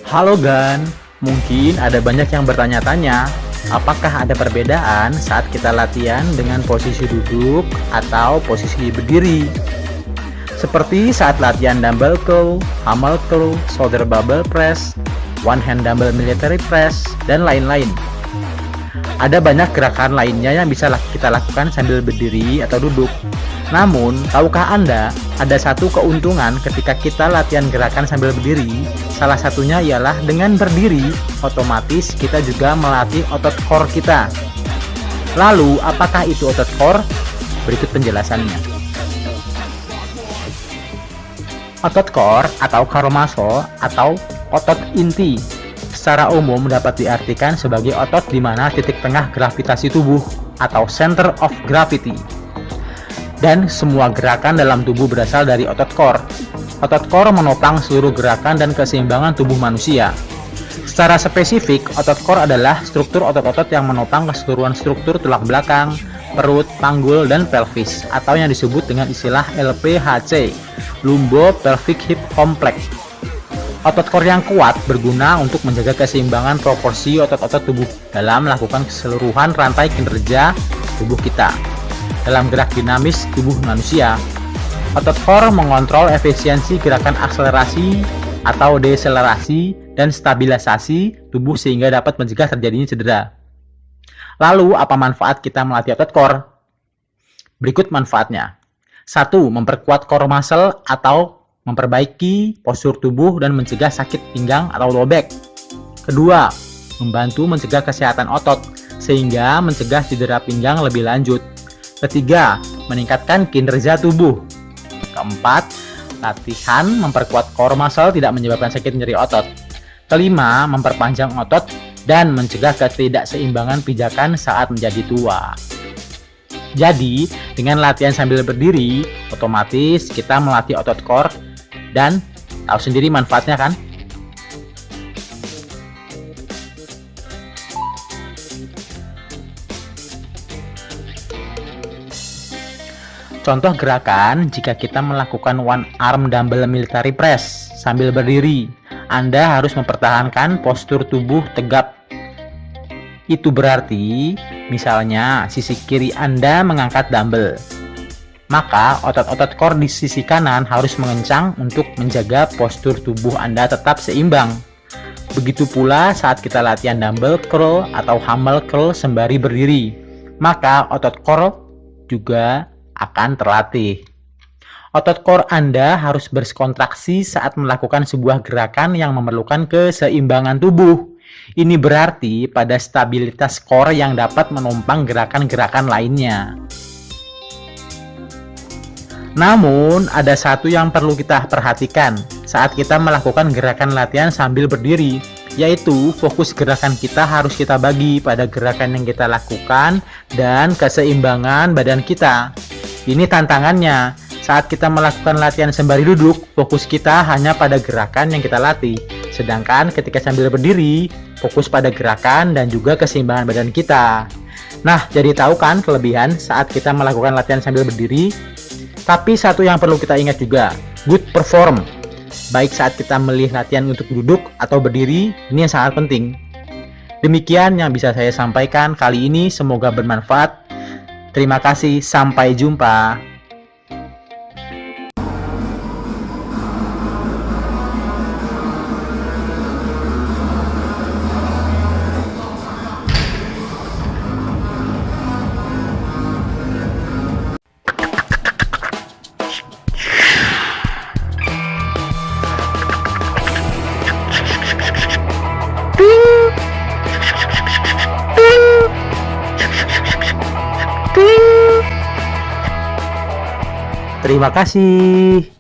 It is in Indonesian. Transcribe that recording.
Halo Gan, mungkin ada banyak yang bertanya-tanya, apakah ada perbedaan saat kita latihan dengan posisi duduk atau posisi berdiri? Seperti saat latihan dumbbell curl, hammer curl, shoulder barbell press, one hand dumbbell military press, dan lain-lain. Ada banyak gerakan lainnya yang bisa kita lakukan sambil berdiri atau duduk. Namun, tahukah Anda, ada satu keuntungan ketika kita latihan gerakan sambil berdiri? Salah satunya ialah dengan berdiri, otomatis kita juga melatih otot core kita. Lalu, apakah itu otot core? Berikut penjelasannya. Otot core atau core muscle atau otot inti secara umum dapat diartikan sebagai otot di mana titik tengah gravitasi tubuh atau center of gravity. Dan semua gerakan dalam tubuh berasal dari otot core. Otot core menopang seluruh gerakan dan keseimbangan tubuh manusia. Secara spesifik, otot core adalah struktur otot-otot yang menopang keseluruhan struktur tulang belakang, perut, panggul, dan pelvis, atau yang disebut dengan istilah LPHC, Lumbo Pelvic Hip Complex. Otot core yang kuat berguna untuk menjaga keseimbangan proporsi otot-otot tubuh dalam melakukan keseluruhan rantai kinerja tubuh kita. Dalam gerak dinamis tubuh manusia, otot core mengontrol efisiensi gerakan akselerasi atau deselerasi dan stabilisasi tubuh sehingga dapat mencegah terjadinya cedera. Lalu, apa manfaat kita melatih otot core? Berikut manfaatnya. 1. Memperkuat core muscle atau memperbaiki postur tubuh dan mencegah sakit pinggang atau low back. Kedua, membantu mencegah kesehatan otot sehingga mencegah cedera pinggang lebih lanjut. Ketiga, meningkatkan kinerja tubuh. Keempat, latihan memperkuat core muscle tidak menyebabkan sakit nyeri otot. Kelima, memperpanjang otot dan mencegah ketidakseimbangan pijakan saat menjadi tua. Jadi, dengan latihan sambil berdiri, otomatis kita melatih otot core dan tahu sendiri manfaatnya kan? Contoh gerakan jika kita melakukan one arm dumbbell military press sambil berdiri, Anda harus mempertahankan postur tubuh tegap. Itu berarti, misalnya sisi kiri Anda mengangkat dumbbell, maka otot-otot core di sisi kanan harus mengencang untuk menjaga postur tubuh Anda tetap seimbang. Begitu pula saat kita latihan dumbbell curl atau hammer curl sembari berdiri, maka otot core juga akan terlatih. Otot core Anda harus berkontraksi saat melakukan sebuah gerakan yang memerlukan keseimbangan tubuh. Ini berarti pada stabilitas core yang dapat menopang gerakan-gerakan lainnya. Namun, ada satu yang perlu kita perhatikan saat kita melakukan gerakan latihan sambil berdiri, yaitu fokus gerakan kita harus kita bagi pada gerakan yang kita lakukan dan keseimbangan badan kita. Ini tantangannya. Saat kita melakukan latihan sembari duduk, fokus kita hanya pada gerakan yang kita latih. Sedangkan ketika sambil berdiri, fokus pada gerakan dan juga keseimbangan badan kita. Nah, jadi tahu kan kelebihan saat kita melakukan latihan sambil berdiri? Tapi satu yang perlu kita ingat juga, good perform. Baik saat kita memilih latihan untuk duduk atau berdiri, ini yang sangat penting. Demikian yang bisa saya sampaikan kali ini, semoga bermanfaat. Terima kasih, sampai jumpa. Terima kasih.